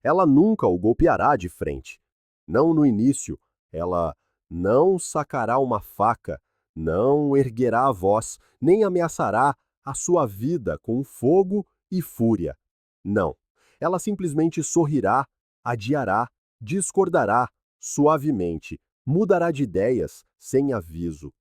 Ela nunca o golpeará de frente. Não no início. Ela não sacará uma faca, não erguerá a voz, nem ameaçará a sua vida com fogo e fúria. Não. Ela simplesmente sorrirá, adiará, discordará suavemente, mudará de ideias sem aviso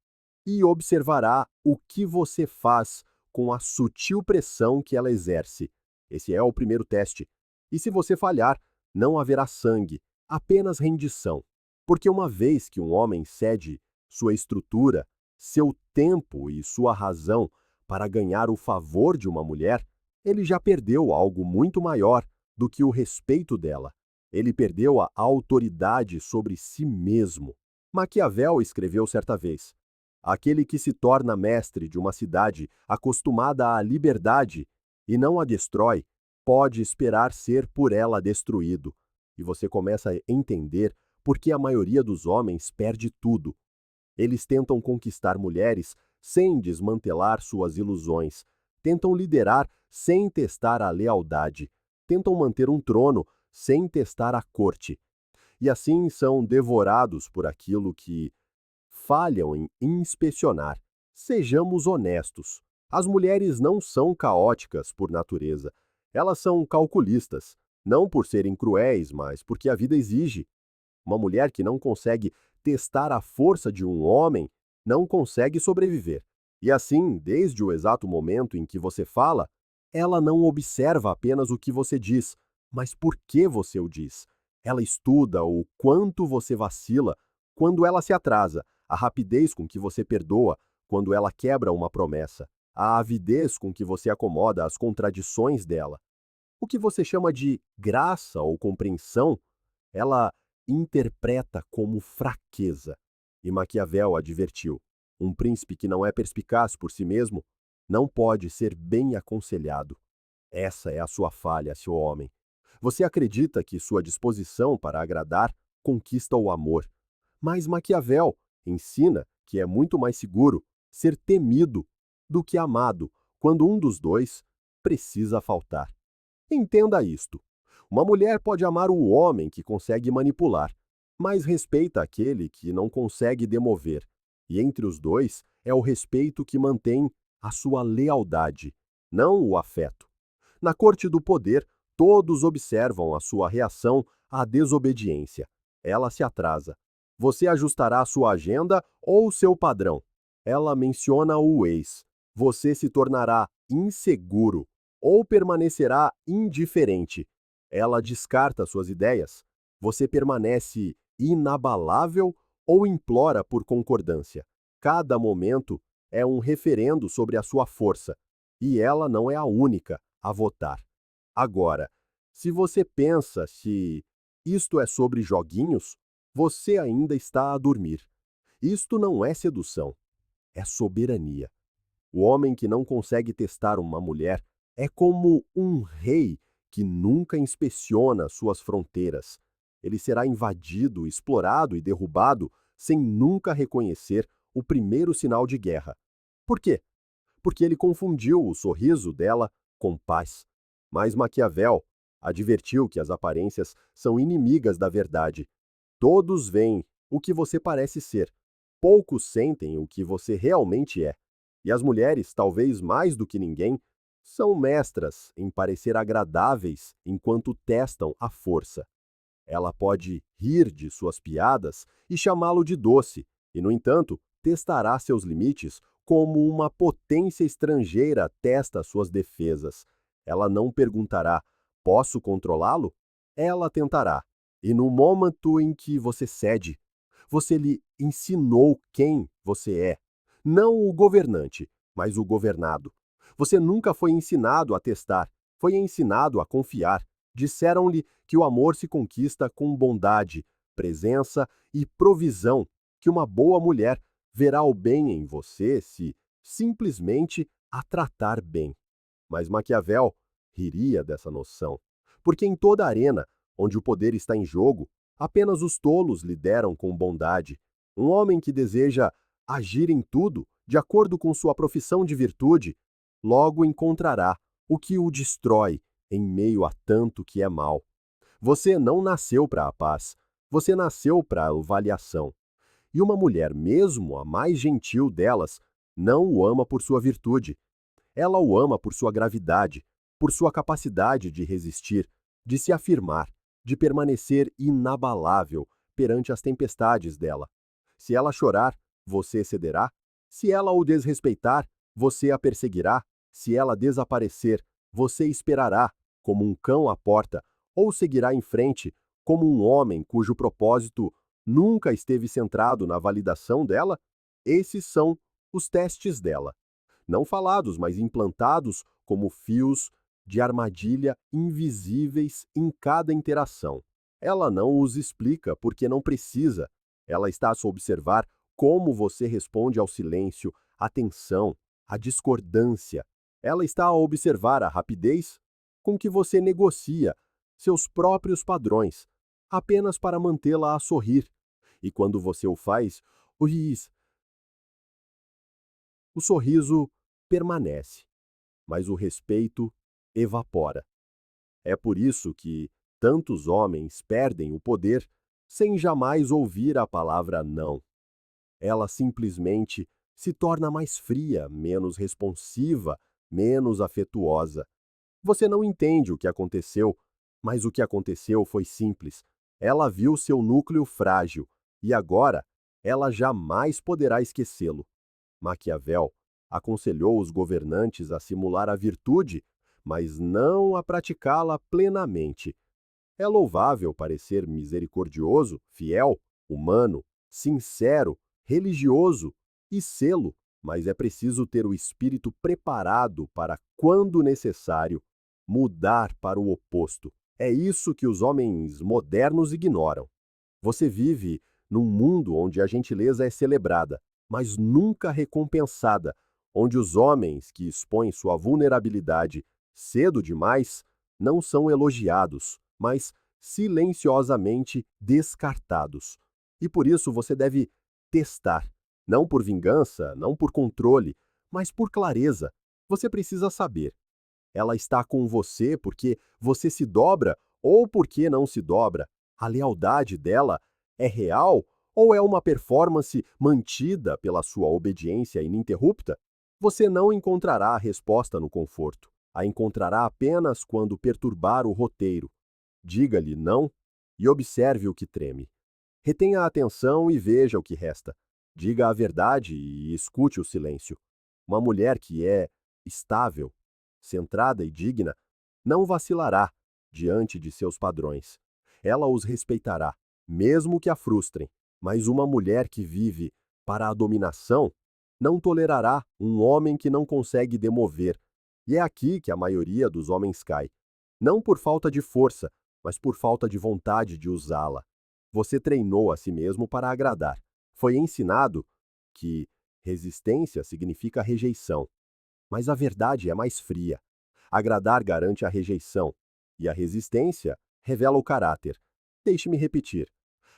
e observará o que você faz com a sutil pressão que ela exerce. Esse é o primeiro teste. E se você falhar, não haverá sangue, apenas rendição. Porque uma vez que um homem cede sua estrutura, seu tempo e sua razão para ganhar o favor de uma mulher, ele já perdeu algo muito maior do que o respeito dela. Ele perdeu a autoridade sobre si mesmo. Maquiavel escreveu certa vez: aquele que se torna mestre de uma cidade acostumada à liberdade e não a destrói, pode esperar ser por ela destruído. E você começa a entender por que a maioria dos homens perde tudo. Eles tentam conquistar mulheres sem desmantelar suas ilusões, tentam liderar sem testar a lealdade, tentam manter um trono sem testar a corte. E assim são devorados por aquilo que falham em inspecionar. Sejamos honestos. As mulheres não são caóticas por natureza. Elas são calculistas, não por serem cruéis, mas porque a vida exige. Uma mulher que não consegue testar a força de um homem não consegue sobreviver. E assim, desde o exato momento em que você fala, ela não observa apenas o que você diz, mas por que você o diz. Ela estuda o quanto você vacila quando ela se atrasa, a rapidez com que você perdoa quando ela quebra uma promessa, a avidez com que você acomoda as contradições dela. O que você chama de graça ou compreensão, ela interpreta como fraqueza. E Maquiavel advertiu: um príncipe que não é perspicaz por si mesmo não pode ser bem aconselhado. Essa é a sua falha, seu homem. Você acredita que sua disposição para agradar conquista o amor. Mas Maquiavel ensina que é muito mais seguro ser temido do que amado quando um dos dois precisa faltar. Entenda isto. Uma mulher pode amar o homem que consegue manipular, mas respeita aquele que não consegue demover. E entre os dois é o respeito que mantém a sua lealdade, não o afeto. Na corte do poder, todos observam a sua reação à desobediência. Ela se atrasa. Você ajustará sua agenda ou seu padrão. Ela menciona o ex. Você se tornará inseguro ou permanecerá indiferente. Ela descarta suas ideias. Você permanece inabalável ou implora por concordância. Cada momento é um referendo sobre a sua força, e ela não é a única a votar. Agora, se você pensa se isto é sobre joguinhos, você ainda está a dormir. Isto não é sedução, é soberania. O homem que não consegue testar uma mulher é como um rei que nunca inspeciona suas fronteiras. Ele será invadido, explorado e derrubado sem nunca reconhecer o primeiro sinal de guerra. Por quê? Porque ele confundiu o sorriso dela com paz. Mas Maquiavel advertiu que as aparências são inimigas da verdade. Todos veem o que você parece ser, poucos sentem o que você realmente é. E as mulheres, talvez mais do que ninguém, são mestras em parecer agradáveis enquanto testam a força. Ela pode rir de suas piadas e chamá-lo de doce, e, no entanto, testará seus limites como uma potência estrangeira testa suas defesas. Ela não perguntará: posso controlá-lo? Ela tentará. E no momento em que você cede, você lhe ensinou quem você é. Não o governante, mas o governado. Você nunca foi ensinado a testar, foi ensinado a confiar. Disseram-lhe que o amor se conquista com bondade, presença e provisão, que uma boa mulher verá o bem em você se simplesmente a tratar bem. Mas Maquiavel riria dessa noção, porque em toda arena onde o poder está em jogo, apenas os tolos lideram com bondade. Um homem que deseja agir em tudo de acordo com sua profissão de virtude, logo encontrará o que o destrói em meio a tanto que é mal. Você não nasceu para a paz, você nasceu para a avaliação. E uma mulher, mesmo a mais gentil delas, não o ama por sua virtude. Ela o ama por sua gravidade, por sua capacidade de resistir, de se afirmar, de permanecer inabalável perante as tempestades dela. Se ela chorar, você cederá? Se ela o desrespeitar, você a perseguirá? Se ela desaparecer, você esperará, como um cão à porta, ou seguirá em frente, como um homem cujo propósito nunca esteve centrado na validação dela? Esses são os testes dela. Não falados, mas implantados como fios de armadilha invisíveis em cada interação. Ela não os explica porque não precisa. Ela está a observar como você responde ao silêncio, à tensão, à discordância. Ela está a observar a rapidez com que você negocia seus próprios padrões, apenas para mantê-la a sorrir. E quando você o faz, o sorriso permanece, mas o respeito evapora. É por isso que tantos homens perdem o poder sem jamais ouvir a palavra não. Ela simplesmente se torna mais fria, menos responsiva, menos afetuosa. Você não entende o que aconteceu, mas o que aconteceu foi simples. Ela viu seu núcleo frágil e agora ela jamais poderá esquecê-lo. Maquiavel aconselhou os governantes a simular a virtude, mas não a praticá-la plenamente. É louvável parecer misericordioso, fiel, humano, sincero, religioso e sê-lo, mas é preciso ter o espírito preparado para, quando necessário, mudar para o oposto. É isso que os homens modernos ignoram. Você vive num mundo onde a gentileza é celebrada, mas nunca recompensada, onde os homens que expõem sua vulnerabilidade cedo demais não são elogiados, mas silenciosamente descartados. E por isso você deve testar, não por vingança, não por controle, mas por clareza. Você precisa saber. Ela está com você porque você se dobra ou porque não se dobra. A lealdade dela é real ou é uma performance mantida pela sua obediência ininterrupta? Você não encontrará a resposta no conforto. A encontrará apenas quando perturbar o roteiro. Diga-lhe não e observe o que treme. Retenha a atenção e veja o que resta. Diga a verdade e escute o silêncio. Uma mulher que é estável, centrada e digna, não vacilará diante de seus padrões. Ela os respeitará, mesmo que a frustrem. Mas uma mulher que vive para a dominação não tolerará um homem que não consegue demover. E é aqui que a maioria dos homens cai. Não por falta de força, mas por falta de vontade de usá-la. Você treinou a si mesmo para agradar. Foi ensinado que resistência significa rejeição. Mas a verdade é mais fria. Agradar garante a rejeição, e a resistência revela o caráter. Deixe-me repetir.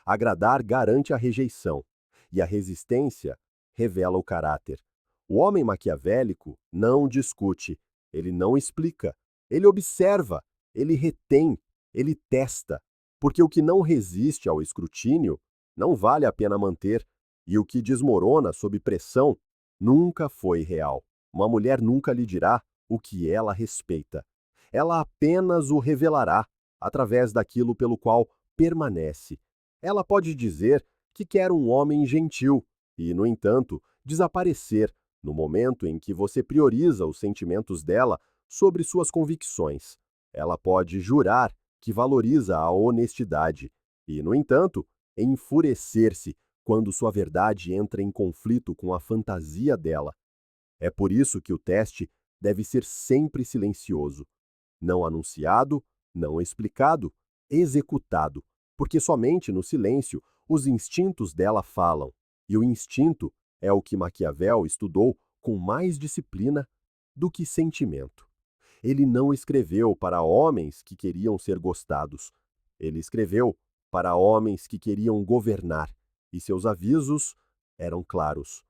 Agradar garante a rejeição, e a resistência revela o caráter. O homem maquiavélico não discute, ele não explica, ele observa, ele retém, ele testa, porque o que não resiste ao escrutínio não vale a pena manter, e o que desmorona sob pressão nunca foi real. Uma mulher nunca lhe dirá o que ela respeita. Ela apenas o revelará através daquilo pelo qual permanece. Ela pode dizer que quer um homem gentil e, no entanto, desaparecer no momento em que você prioriza os sentimentos dela sobre suas convicções. Ela pode jurar que valoriza a honestidade e, no entanto, enfurecer-se quando sua verdade entra em conflito com a fantasia dela. É por isso que o teste deve ser sempre silencioso, não anunciado, não explicado, executado, porque somente no silêncio os instintos dela falam, e o instinto é o que Maquiavel estudou com mais disciplina do que sentimento. Ele não escreveu para homens que queriam ser gostados. Ele escreveu para homens que queriam governar, e seus avisos eram claros.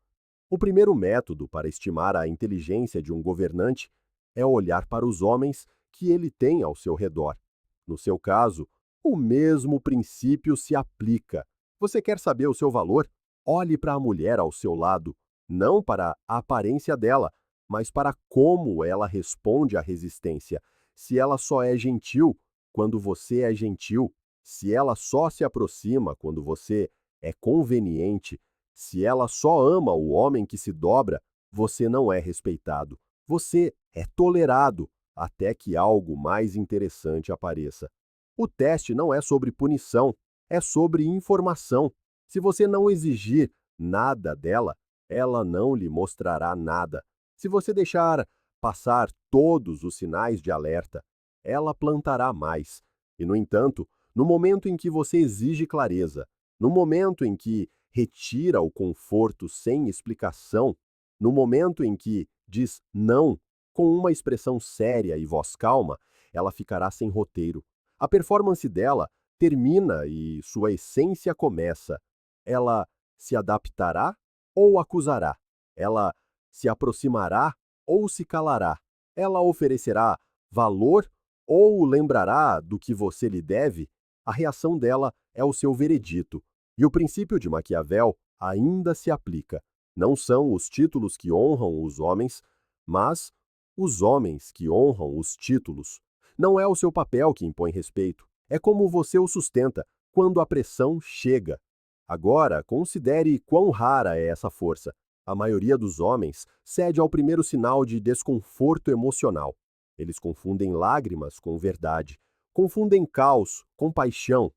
O primeiro método para estimar a inteligência de um governante é olhar para os homens que ele tem ao seu redor. No seu caso, O mesmo princípio se aplica. Você quer saber o seu valor? Olhe para a mulher ao seu lado, não para a aparência dela, mas para como ela responde à resistência. Se ela só é gentil quando você é gentil, se ela só se aproxima quando você é conveniente, se ela só ama o homem que se dobra, você não é respeitado. Você é tolerado até que algo mais interessante apareça. O teste não é sobre punição, é sobre informação. Se você não exigir nada dela, ela não lhe mostrará nada. Se você deixar passar todos os sinais de alerta, ela plantará mais. E, no entanto, no momento em que você exige clareza, no momento em que retira o conforto sem explicação, no momento em que diz não com uma expressão séria e voz calma, ela ficará sem roteiro. A performance dela termina e sua essência começa. Ela se adaptará ou acusará? Ela se aproximará ou se calará? Ela oferecerá valor ou lembrará do que você lhe deve? A reação dela é o seu veredito. E o princípio de Maquiavel ainda se aplica. Não são os títulos que honram os homens, mas os homens que honram os títulos. Não é o seu papel que impõe respeito, é como você o sustenta quando a pressão chega. Agora, considere quão rara é essa força. A maioria dos homens cede ao primeiro sinal de desconforto emocional. Eles confundem lágrimas com verdade, confundem caos com paixão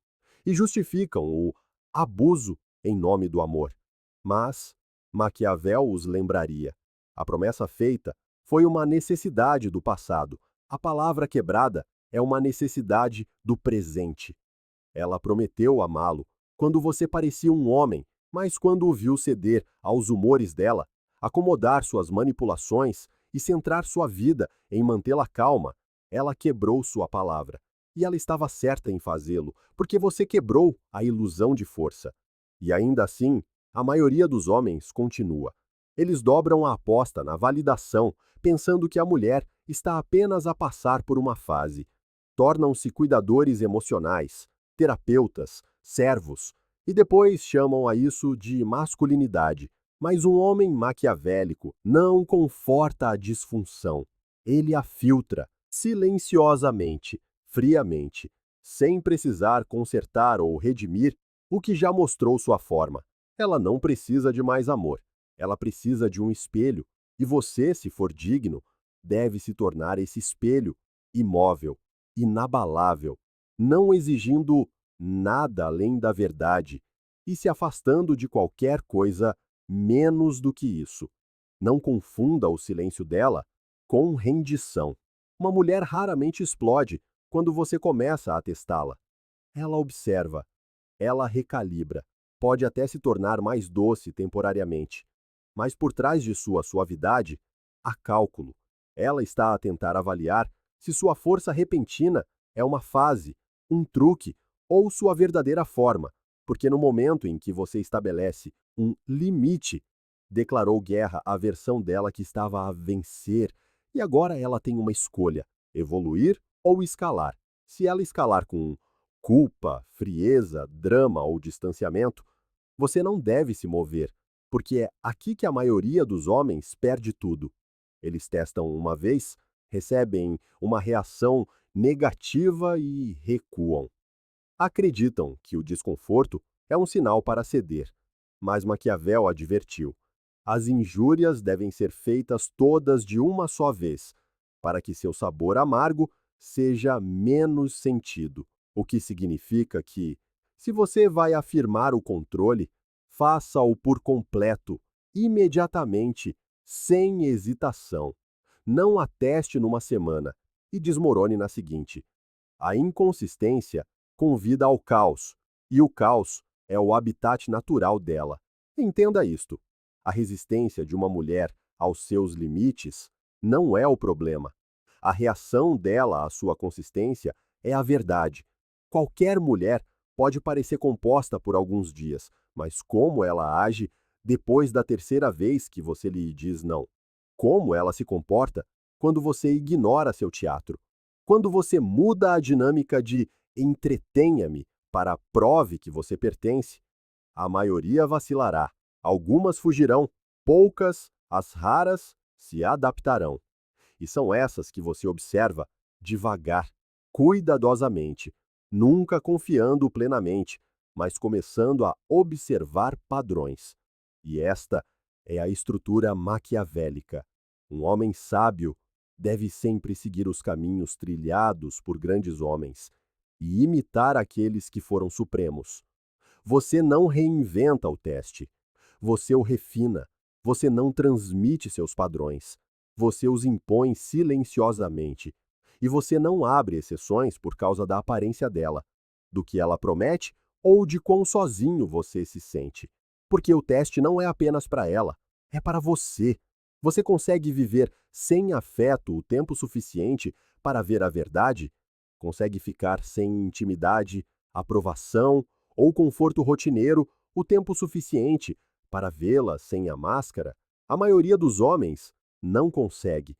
e justificam o abuso em nome do amor. Mas Maquiavel os lembraria. A promessa feita foi uma necessidade do passado. A palavra quebrada é uma necessidade do presente. Ela prometeu amá-lo quando você parecia um homem, mas quando o viu ceder aos humores dela, acomodar suas manipulações e centrar sua vida em mantê-la calma, ela quebrou sua palavra. E ela estava certa em fazê-lo, porque você quebrou a ilusão de força. E ainda assim, a maioria dos homens continua. Eles dobram a aposta na validação, pensando que a mulher está apenas a passar por uma fase. Tornam-se cuidadores emocionais, terapeutas, servos, e depois chamam a isso de masculinidade. Mas um homem maquiavélico não conforta a disfunção. Ele a filtra, silenciosamente, friamente, sem precisar consertar ou redimir o que já mostrou sua forma. Ela não precisa de mais amor. Ela precisa de um espelho. E você, se for digno, deve se tornar esse espelho, imóvel, inabalável, não exigindo nada além da verdade e se afastando de qualquer coisa menos do que isso. Não confunda o silêncio dela com rendição. Uma mulher raramente explode quando você começa a testá-la. Ela observa, ela recalibra, pode até se tornar mais doce temporariamente. Mas por trás de sua suavidade, há cálculo. Ela está a tentar avaliar se sua força repentina é uma fase, um truque ou sua verdadeira forma, porque no momento em que você estabelece um limite, declarou guerra à versão dela que estava a vencer, e agora ela tem uma escolha: evoluir ou escalar. Se ela escalar com culpa, frieza, drama ou distanciamento, você não deve se mover, porque é aqui que a maioria dos homens perde tudo. Eles testam uma vez, recebem uma reação negativa e recuam. Acreditam que o desconforto é um sinal para ceder, mas Maquiavel advertiu: as injúrias devem ser feitas todas de uma só vez, para que seu sabor amargo seja menos sentido, o que significa que, se você vai afirmar o controle, faça-o por completo, imediatamente, sem hesitação. Não ateste numa semana e desmorone na seguinte. A inconsistência convida ao caos, e o caos é o habitat natural dela. Entenda isto: a resistência de uma mulher aos seus limites não é o problema. A reação dela à sua consistência é a verdade. Qualquer mulher pode parecer composta por alguns dias, mas como ela age depois da terceira vez que você lhe diz não? Como ela se comporta quando você ignora seu teatro? Quando você muda a dinâmica de entretenha-me para prove que você pertence, a maioria vacilará, algumas fugirão, poucas, as raras, se adaptarão. E são essas que você observa devagar, cuidadosamente, nunca confiando plenamente, mas começando a observar padrões. E esta é a estrutura maquiavélica. Um homem sábio deve sempre seguir os caminhos trilhados por grandes homens e imitar aqueles que foram supremos. Você não reinventa o teste. Você o refina. Você não transmite seus padrões. Você os impõe silenciosamente. E você não abre exceções por causa da aparência dela, do que ela promete ou de quão sozinho você se sente. Porque o teste não é apenas para ela, é para você. Você consegue viver sem afeto o tempo suficiente para ver a verdade? Consegue ficar sem intimidade, aprovação ou conforto rotineiro o tempo suficiente para vê-la sem a máscara? A maioria dos homens não consegue.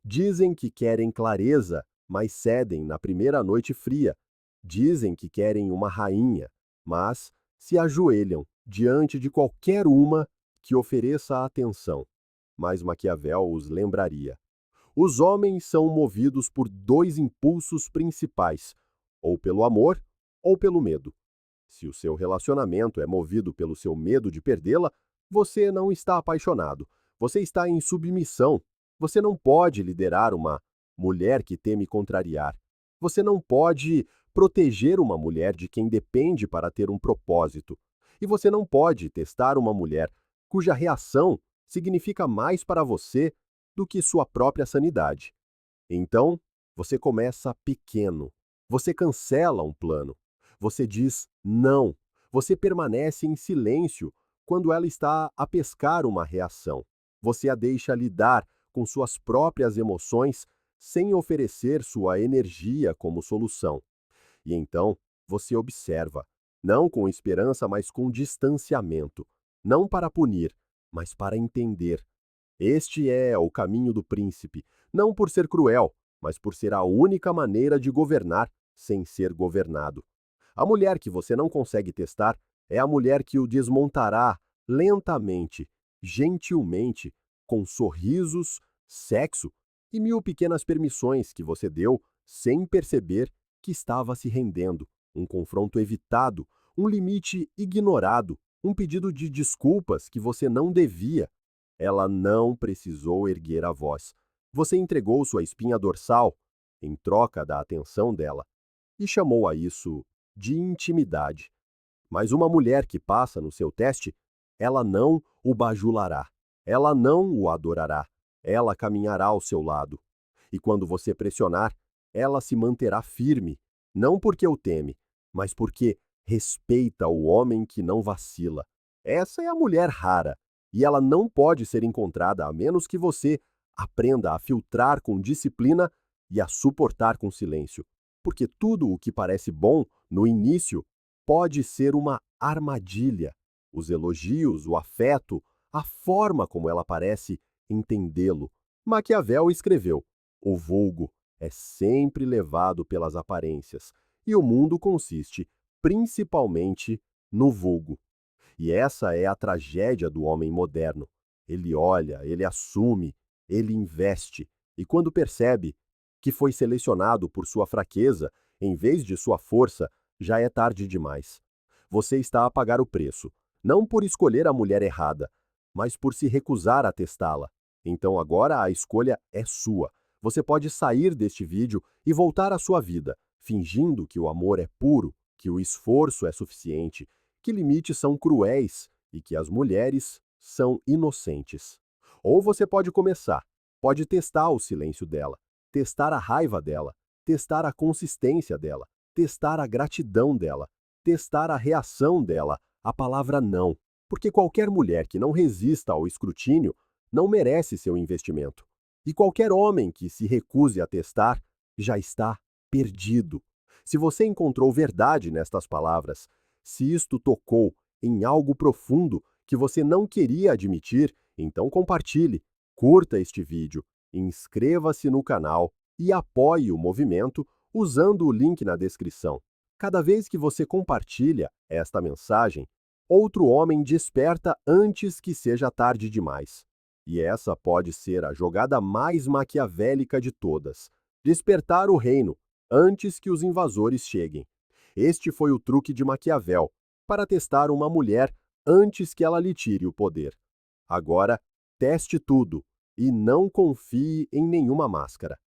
Dizem que querem clareza, mas cedem na primeira noite fria. Dizem que querem uma rainha, mas se ajoelham diante de qualquer uma que ofereça atenção. Mas Maquiavel os lembraria. Os homens são movidos por dois impulsos principais, ou pelo amor ou pelo medo. Se o seu relacionamento é movido pelo seu medo de perdê-la, você não está apaixonado, você está em submissão. Você não pode liderar uma mulher que teme contrariar. Você não pode proteger uma mulher de quem depende para ter um propósito. E você não pode testar uma mulher cuja reação significa mais para você do que sua própria sanidade. Então, você começa pequeno. Você cancela um plano. Você diz não. Você permanece em silêncio quando ela está a pescar uma reação. Você a deixa lidar com suas próprias emoções sem oferecer sua energia como solução. E então, você observa, não com esperança, mas com distanciamento. Não para punir, mas para entender. Este é o caminho do príncipe, não por ser cruel, mas por ser a única maneira de governar sem ser governado. A mulher que você não consegue testar é a mulher que o desmontará lentamente, gentilmente, com sorrisos, sexo e 1000 pequenas permissões que você deu sem perceber que estava se rendendo, um confronto evitado, um limite ignorado, um pedido de desculpas que você não devia. Ela não precisou erguer a voz. Você entregou sua espinha dorsal em troca da atenção dela e chamou a isso de intimidade. Mas uma mulher que passa no seu teste, ela não o bajulará, ela não o adorará, ela caminhará ao seu lado. E quando você pressionar, ela se manterá firme, não porque o teme, mas porque respeita o homem que não vacila. Essa é a mulher rara, e ela não pode ser encontrada a menos que você aprenda a filtrar com disciplina e a suportar com silêncio. Porque tudo o que parece bom no início pode ser uma armadilha. Os elogios, o afeto, a forma como ela parece entendê-lo. Maquiavel escreveu: o vulgo é sempre levado pelas aparências, e o mundo consiste principalmente no vulgo. E essa é a tragédia do homem moderno. Ele olha, ele assume, ele investe, e quando percebe que foi selecionado por sua fraqueza em vez de sua força, já é tarde demais. Você está a pagar o preço, não por escolher a mulher errada, mas por se recusar a testá-la. Então agora a escolha é sua. Você pode sair deste vídeo e voltar à sua vida, fingindo que o amor é puro, que o esforço é suficiente, que limites são cruéis e que as mulheres são inocentes. Ou você pode começar, pode testar o silêncio dela, testar a raiva dela, testar a consistência dela, testar a gratidão dela, testar a reação dela, a palavra não. Porque qualquer mulher que não resista ao escrutínio não merece seu investimento. E qualquer homem que se recuse a testar já está perdido. Se você encontrou verdade nestas palavras, se isto tocou em algo profundo que você não queria admitir, então compartilhe, curta este vídeo, inscreva-se no canal e apoie o movimento usando o link na descrição. Cada vez que você compartilha esta mensagem, outro homem desperta antes que seja tarde demais. E essa pode ser a jogada mais maquiavélica de todas: despertar o reino antes que os invasores cheguem. Este foi o truque de Maquiavel para testar uma mulher antes que ela lhe tire o poder. Agora, teste tudo e não confie em nenhuma máscara.